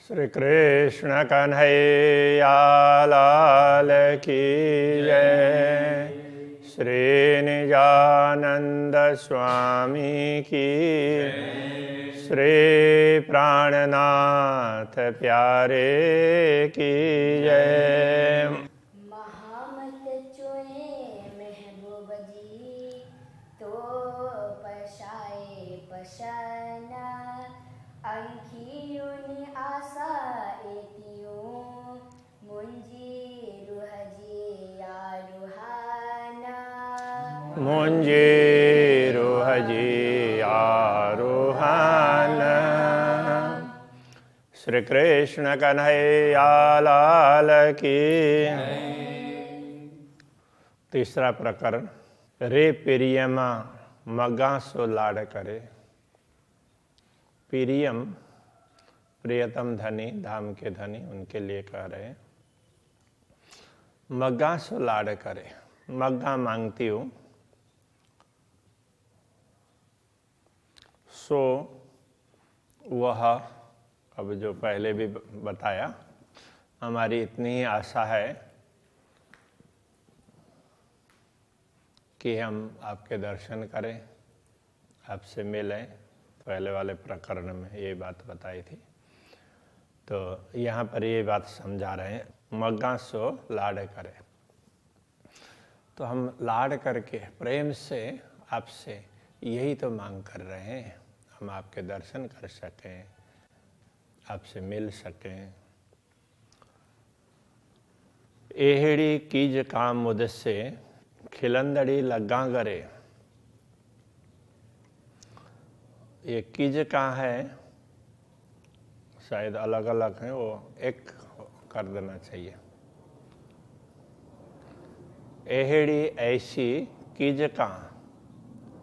श्री कृष्ण कन्हैया लाल की जय। श्री निजानंद स्वामी की श्री प्राणनाथ प्यारे की जय। महामत चुए महबूब जी तो पशाए पशना अंखियुनि आशा एतियों मुंजी रूह जी आरुहाना मुंजी रूह जी आरुहाना। श्री कृष्ण कन्हैया लाल की। तीसरा प्रकरण। रे प्रियमा मगा सो लाड करे। प्रियम प्रियतम धनी, धाम के धनी, उनके लिए कह रहे हैं। मग्गा सो लाड करे, मग्गा मांगती हूँ। सो वह, अब जो पहले भी बताया, हमारी इतनी ही आशा है कि हम आपके दर्शन करें, आपसे मिलें। पहले वाले प्रकरण में ये बात बताई थी, तो यहाँ पर ये बात समझा रहे हैं, मग्गा सो लाड करे। तो हम लाड करके प्रेम से आपसे यही तो मांग कर रहे हैं, हम आपके दर्शन कर सकें, आपसे मिल सकें। एहड़ी कीज काम मुझसे खिलंदड़ी लगा गरे। ये कीज कहाँ है, शायद अलग अलग है, वो एक कर देना चाहिए। एहड़ी ऐसी कीज कहाँ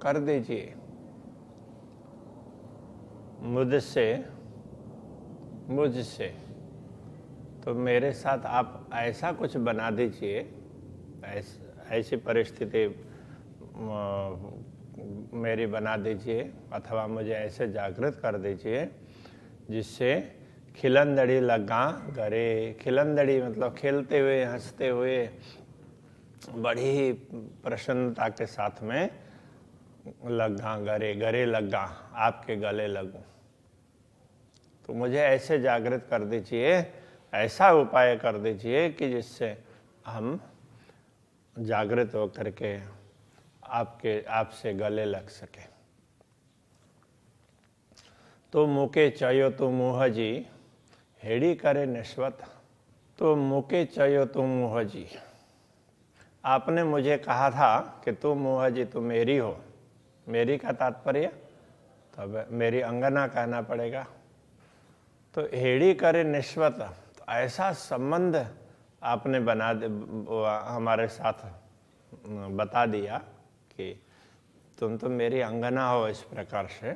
कर दीजिए मुझसे, मुझसे। तो मेरे साथ आप ऐसा कुछ बना दीजिए, ऐसी परिस्थिति मेरी बना दीजिए, अथवा मुझे ऐसे जागृत कर दीजिए जिससे खिलंदड़ी लगा गरे। खिलंदड़ी मतलब खेलते हुए, हंसते हुए, बड़ी ही प्रसन्नता के साथ में लगा गरे, गरे लगा, आपके गले लगूं। तो मुझे ऐसे जागृत कर दीजिए, ऐसा उपाय कर दीजिए कि जिससे हम जागृत होकर के आपसे गले लग सके। तो मुके चयो तू मुँह जी हेड़ी करे नश्वत। तो मुके चयो तू मुँह जी, आपने मुझे कहा था कि तू मुँह जी, तू मेरी हो। मेरी का तात्पर्य तब मेरी अंगना कहना पड़ेगा। तो हेड़ी करे निश्वत, तो ऐसा संबंध आपने हमारे साथ बता दिया कि तुम तो मेरी अंगना हो। इस प्रकार से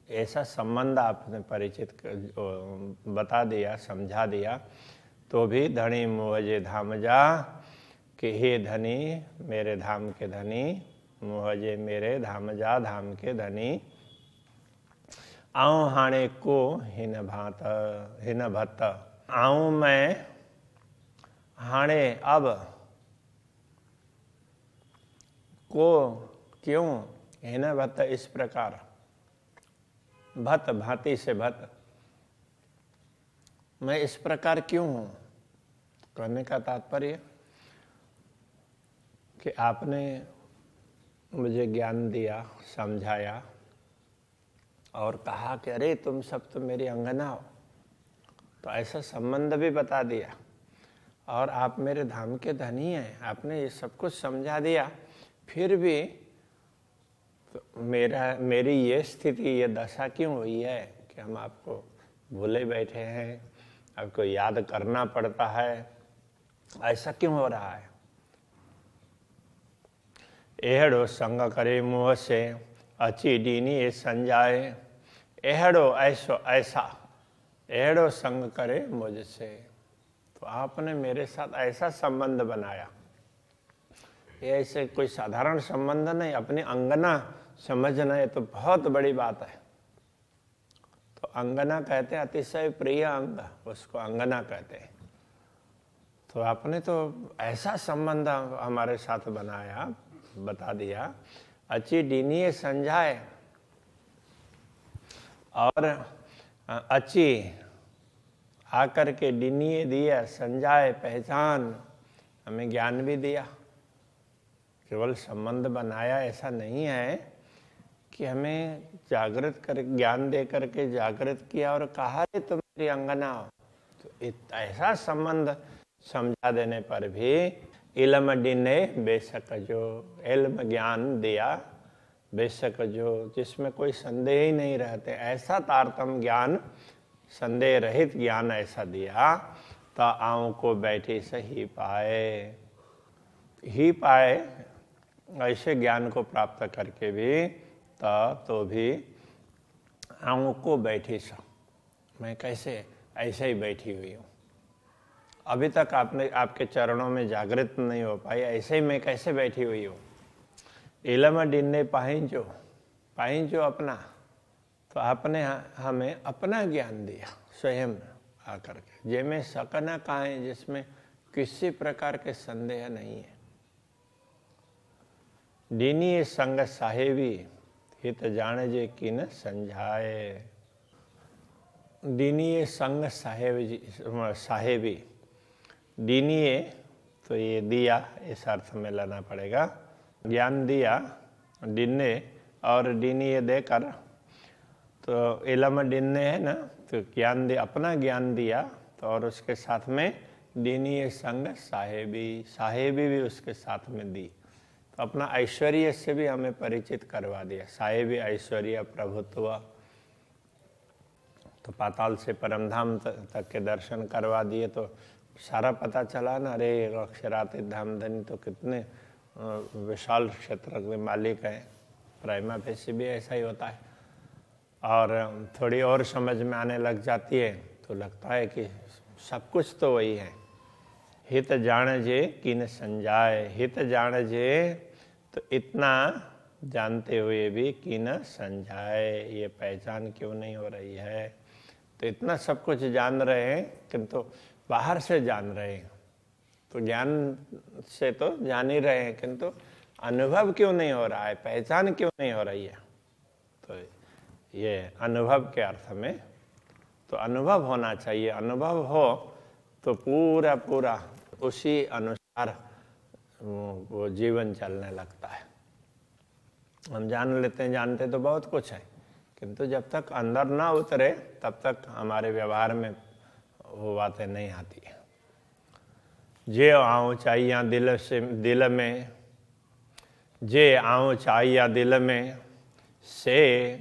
ऐसा संबंध आपने बता दिया, समझा दिया। तो भी धनी मुझे धाम जा, कि हे धनी, मेरे धाम के धनी, मुझे मेरे धाम जा, धाम के धनी। आऊं हाणे को हिन भत। आऊं मैं हाणे अब, को क्यों, हिन भत इस प्रकार, भत भांति से भत, मैं इस प्रकार क्यों हूं। कहने का तात्पर्य कि आपने मुझे ज्ञान दिया, समझाया और कहा कि अरे तुम सब तो मेरी अंगना हो। तो ऐसा संबंध भी बता दिया, और आप मेरे धाम के धनी हैं। आपने ये सब कुछ समझा दिया, फिर भी तो मेरी ये स्थिति, ये दशा क्यों हुई है कि हम आपको भूले बैठे हैं, आपको याद करना पड़ता है। ऐसा क्यों हो रहा है। एहड़ो संग करे मुँह से अची डीनी संजाए। एहड़ो ऐसा एहड़ो संग करे मुझसे। तो आपने मेरे साथ ऐसा संबंध बनाया, ये ऐसे कोई साधारण संबंध नहीं, अपनी अंगना समझना, ये तो बहुत बड़ी बात है। तो अंगना कहते हैं अतिशय प्रिय अंग, उसको अंगना कहते हैं। तो आपने तो ऐसा संबंध हमारे साथ बनाया, बता दिया, अची डीनिए समझाए, और अची आकर के डीनिए दिया, समझाए, पहचान, हमें ज्ञान भी दिया। केवल संबंध बनाया ऐसा नहीं है कि हमें जागृत कर, ज्ञान दे करके जागृत किया और कहा रे तुम मेरी अंगना हो। तो ऐसा संबंध समझा देने पर भी इल्म डीने बेशक जो, इल्म ज्ञान दिया बेशक जो, जिसमें कोई संदेह ही नहीं रहते, ऐसा तारतम ज्ञान, संदेह रहित ज्ञान ऐसा दिया, तो आँव को बैठी सही पाए, ही पाए। ऐसे ज्ञान को प्राप्त करके भी तो भी आँव को बैठी सा, मैं कैसे ऐसे ही बैठी हुई हूँ, अभी तक आपने आपके चरणों में जागृत नहीं हो पाई, ऐसे ही मैं कैसे बैठी हुई हूँ। इलम डिन्ने पाहिंजो अपना, तो आपने हमें अपना ज्ञान दिया स्वयं आकर के, जेमें सकना काहे, जिसमें किसी प्रकार के संदेह नहीं है। डीनिए संग साहेबी, हित जाने जे किन समझाए। डीनिए संग साहेबी, डीनिए तो ये दिया, इस अर्थ में लेना पड़ेगा, ज्ञान दिया, डिन्ने और डीनिए देकर, तो इलम डिन्ने है ना, तो ज्ञान दिया, अपना ज्ञान दिया, तो और उसके साथ में डीनिए संग साहेबी भी उसके साथ में दी, तो अपना ऐश्वर्य से भी हमें परिचित करवा दिया। साहेबी ऐश्वर्य, प्रभुत्व, तो पाताल से परमधाम तक के दर्शन करवा दिए, तो सारा पता चला ना, अरे अक्षरातीत धाम धनी तो कितने विशाल क्षेत्र के मालिक हैं। प्राइमा फेसी भी ऐसा ही होता है, और थोड़ी और समझ में आने लग जाती है तो लगता है कि सब कुछ तो वही है। हित जान जे किन संजाए, हित जान जे, तो इतना जानते हुए भी किन संजाए, ये पहचान क्यों नहीं हो रही है। तो इतना सब कुछ जान रहे हैं किंतु बाहर से जान रहे हैं, तो ज्ञान से तो जान ही रहे हैं, किंतु अनुभव क्यों नहीं हो रहा है, पहचान क्यों नहीं हो रही है। तो ये अनुभव के अर्थ में, तो अनुभव होना चाहिए, अनुभव हो तो पूरा पूरा उसी अनुसार वो जीवन चलने लगता है। हम जान लेते हैं, जानते तो बहुत कुछ है, किंतु जब तक अंदर ना उतरे तब तक हमारे व्यवहार में वो बातें नहीं आती है। जे आऊँ चाहिए दिल में, जे आऊँ चाहिए दिल में, से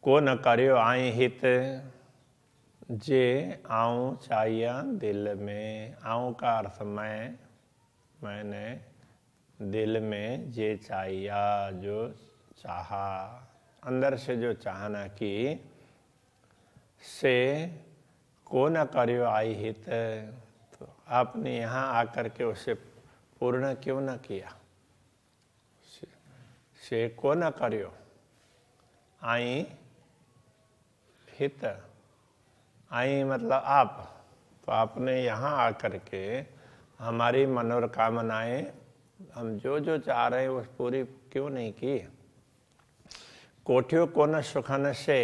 को न करियो आई हित। जे आऊँ चाहिए दिल में, आऊँ का अर्थ मैंने दिल में जे चाहिए, जो चाहा, अंदर से जो चाहना की, से को न करियो आई हित, तो आपने यहाँ आकर के उसे पूर्ण क्यों न किया। से को न करियो आई हित, आई मतलब आप, तो आपने यहाँ आकर के हमारी मनोकामनाएं, हम जो जो चाह रहे हैं वो पूरी क्यों नहीं की। कोठियो को न सुखन से,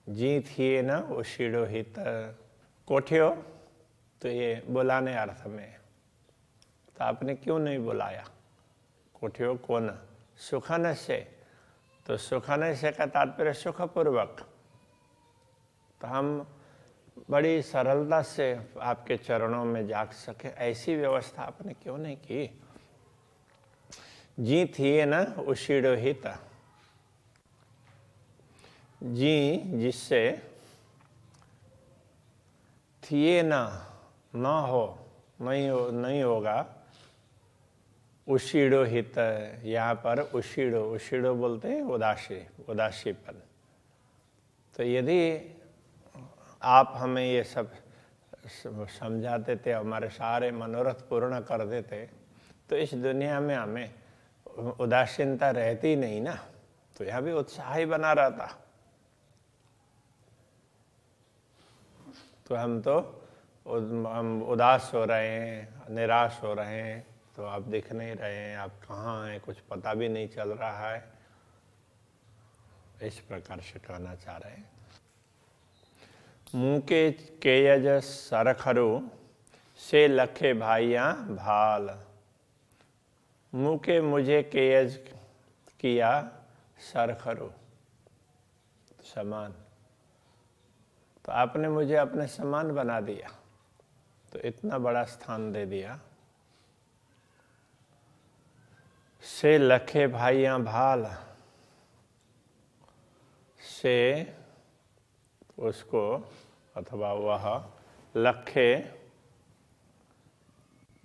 जी थिए न उशीड़ो हित। कोठियो तो ये बुलाने अर्थ में, तो आपने क्यों नहीं बुलाया। कोठियो को न सुखन से, तो सुखन से का तात्पर्य सुखपूर्वक, तो हम बड़ी सरलता से आपके चरणों में जाग सके, ऐसी व्यवस्था आपने क्यों नहीं की। जी थिए न उशीड़ो हित, जी जिससे, थिए न हो, नहीं होगा, उशीड़ो हित, यहाँ पर उशीड़ो बोलते हैं उदासीपन। तो यदि आप हमें ये सब समझाते थे, हमारे सारे मनोरथ पूर्ण कर देते, तो इस दुनिया में हमें उदासीनता रहती नहीं ना, तो यहाँ भी उत्साह ही बना रहता। तो हम उदास हो रहे हैं, निराश हो रहे हैं, तो आप दिख नहीं रहे हैं, आप कहाँ हैं कुछ पता भी नहीं चल रहा है, इस प्रकार से कहना चाह रहे हैं। मुँह के केयज सरखरु से लखे भाइयाँ भाल। मुँह के मुझे केयज किया सरखरु समान, तो आपने मुझे अपने समान बना दिया, तो इतना बड़ा स्थान दे दिया। से लखे भाइयाँ भाल, से उसको अथवा वह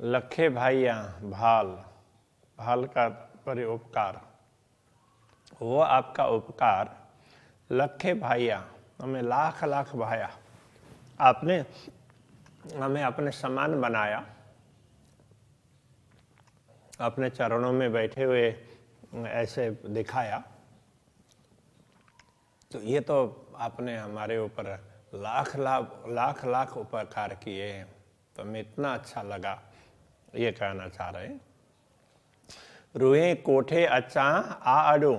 लखे भाइयाँ भाल, भाल का उपकार, वो आपका उपकार लखे भाइयाँ, हमें लाख लाख भाया, आपने हमें अपने समान बनाया, अपने चरणों में बैठे हुए ऐसे दिखाया, तो ये तो आपने हमारे ऊपर लाख लाख उपकार किए हैं, तो हमें इतना अच्छा लगा, ये कहना चाह रहे हैं। रूहे कोठे अच्छा आ अडू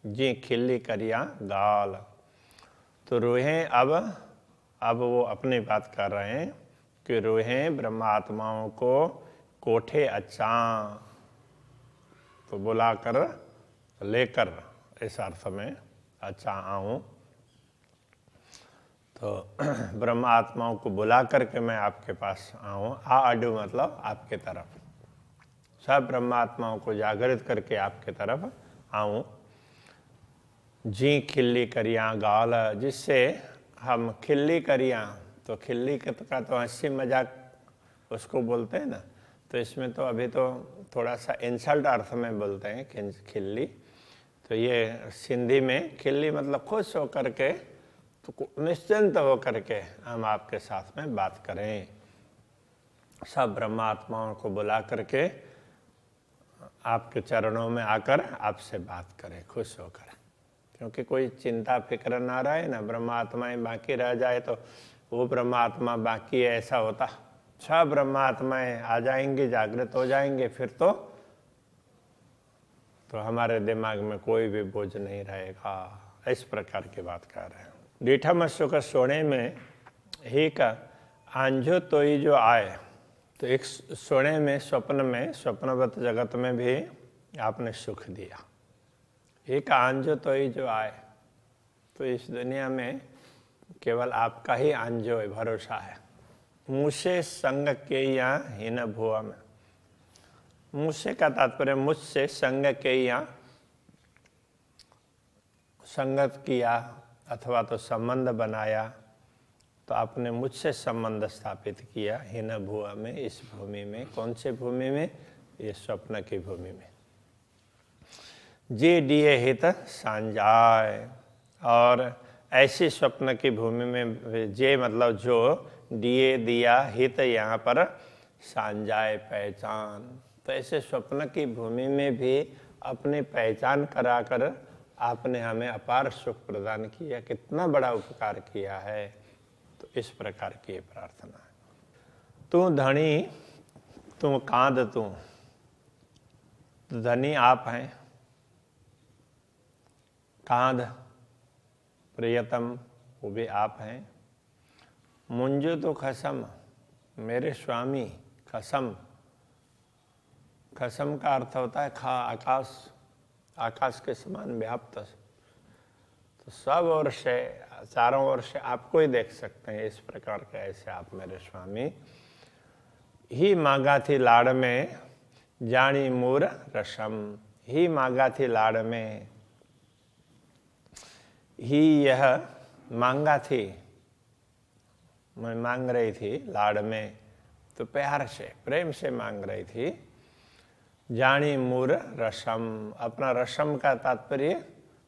जी खिल्ली करिया गाल। तो रूहें अब वो अपनी बात कर रहे हैं कि रूहें ब्रह्मात्माओं को कोठे अच्छा, तो बुलाकर लेकर, इस अर्थ में अच्छा आऊं, तो ब्रह्म आत्माओं को बुला करके मैं आपके पास आऊं। आ अडू मतलब आपके तरफ, सब ब्रह्म आत्माओं को जागृत करके आपके तरफ आऊं। जी खिल्ली करियाँ गाल, जिससे हम खिल्ली करियाँ, तो खिल्ली का तो हंसी मजाक उसको बोलते हैं ना, तो इसमें तो अभी तो थोड़ा सा इंसल्ट अर्थ में बोलते हैं खिल्ली, तो ये सिंधी में खिल्ली मतलब खुश होकर के, तो निश्चिंत होकर के हम आपके साथ में बात करें। सब ब्रह्मात्माओं को बुला करके आपके चरणों में आकर आपसे बात करें खुश होकर, क्योंकि कोई चिंता फिक्र ना रहे ना, ब्रह्मात्माएं बाकी रह जाए तो वो ब्रह्मात्मा बाकी है ऐसा होता। सब ब्रह्मात्माएं आ जाएंगे, जागृत हो जाएंगे, फिर तो हमारे दिमाग में कोई भी बोझ नहीं रहेगा, इस प्रकार की बात कर रहे हैं। डीठा मस्सु का सोने में ही का आंजो तो ही जो आए, तो एक सोने में स्वप्नवत जगत में भी आपने सुख दिया। एक आंजो तो ही जो आए, तो इस दुनिया में केवल आपका ही आंजो है, भरोसा है। मुझसे संग के यहाँ हीन भुआ में, मुझसे का तात्पर्य मुझसे संग के यहाँ संगत किया अथवा तो संबंध बनाया, तो आपने मुझसे संबंध स्थापित किया हीन भुआ में, इस भूमि में। कौन से भूमि में? ये स्वप्न की भूमि में। जे दिए हित सांजाय, और ऐसी स्वप्न की भूमि में, जे मतलब जो, दिए दिया, हित यहाँ पर सांजाय पहचान, तो ऐसे स्वप्न की भूमि में भी अपनी पहचान कराकर आपने हमें अपार सुख प्रदान किया, कितना बड़ा उपकार किया है। तो इस प्रकार की प्रार्थना है। तू धनी तू कांद, तू धनी आप हैं, कांद प्रियतम वो भी आप हैं। मुंजो तो खसम, मेरे स्वामी, खसम, खसम का अर्थ होता है आकाश, आकाश के समान व्याप्त, तो सब ओर से, चारों ओर से आपको ही देख सकते हैं, इस प्रकार के ऐसे आप मेरे स्वामी। ही मांगा थी लाड़ में जानी मूर रसम, ही मांगा थी लाड़ में, ही यह मांगा थी, मैं मांग रही थी लाड़ में, तो प्यार से प्रेम से मांग रही थी। जानी मूर रसम, अपना रसम का तात्पर्य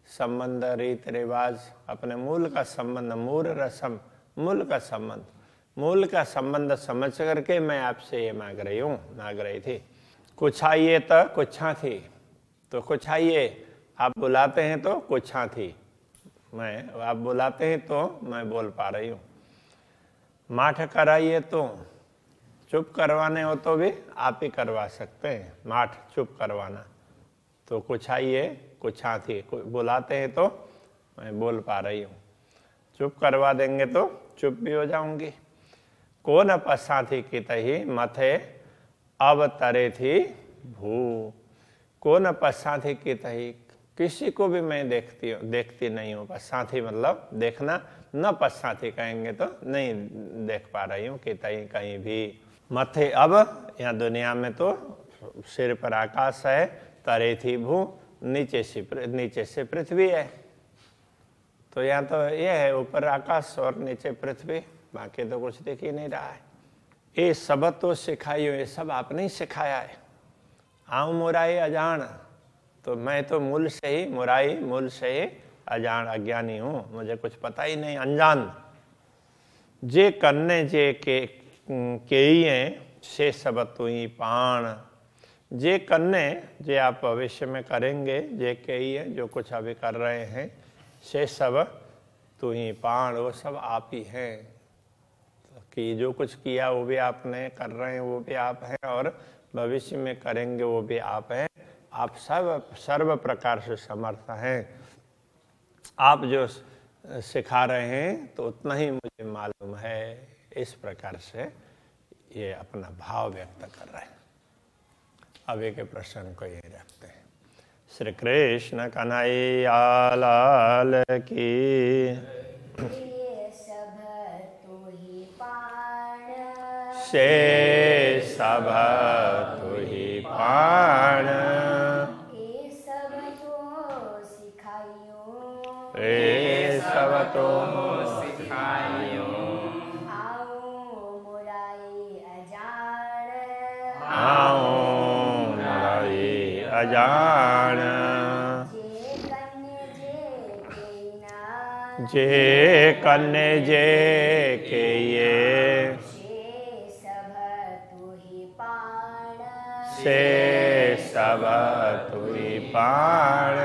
संबंध, रीत रिवाज, अपने मूल का संबंध, मूल रसम, मूल का संबंध, मूल का संबंध समझ करके मैं आपसे ये मांग रही थी। कुछ आइए तो कुछा थी, तो कुछ आइए, आप बुलाते हैं तो कुछा थी, आप बुलाते हैं तो मैं बोल पा रही हूँ। माठ कराइए तो, चुप करवाने हो तो भी आप ही करवा सकते हैं। माठ चुप करवाना तो कुछ आइए कुछ हाथी, बुलाते हैं तो मैं बोल पा रही हूँ, चुप करवा देंगे तो चुप भी हो जाऊंगी। कौन पसाथी की तही मथे अब तरे थी भू। कौन पसाथी की तही, किसी को भी मैं देखती नहीं हूँ। पसाथी मतलब देखना, न पसाथी कहेंगे तो नहीं देख पा रही हूँ कि कहीं भी। मथे अब, यहाँ दुनिया में तो सिर पर आकाश है, तरे थी भू, नीचे से पृथ्वी है। तो यहाँ तो ये है, ऊपर आकाश और नीचे पृथ्वी, बाकी तो कुछ दिख ही नहीं रहा है। ये सब तो सिखाइयो, ये सब आपने ही सिखाया है। आऊँ मुराई अजान, तो मैं तो मूल से ही अजान अज्ञानी हूँ, मुझे कुछ पता ही नहीं, अनजान। जे करने जे के से सब तू ही पाण। जे करने, जे आप भविष्य में करेंगे, जे के ही है, जो कुछ अभी कर रहे हैं, से सब तू ही पाण, वो सब आप ही हैं। कि जो कुछ किया वो भी आपने, कर रहे हैं वो भी आप हैं, और भविष्य में करेंगे वो भी आप हैं। आप सब सर्व प्रकार से समर्थ हैं। आप जो सिखा रहे हैं तो उतना ही मुझे मालूम है। इस प्रकार से ये अपना भाव व्यक्त कर रहे हैं। अभी के प्रश्न को ये रखते हैं। श्री कृष्ण कन्हैया लाल की। से सब तू ही पाण। ये सब तो सिखाइयो, ए सब तो सिखाइयो। आओ मुराई अजान, आओ मुराई अजान। जे कन्ने जे के ये, से सब तू ही पाण।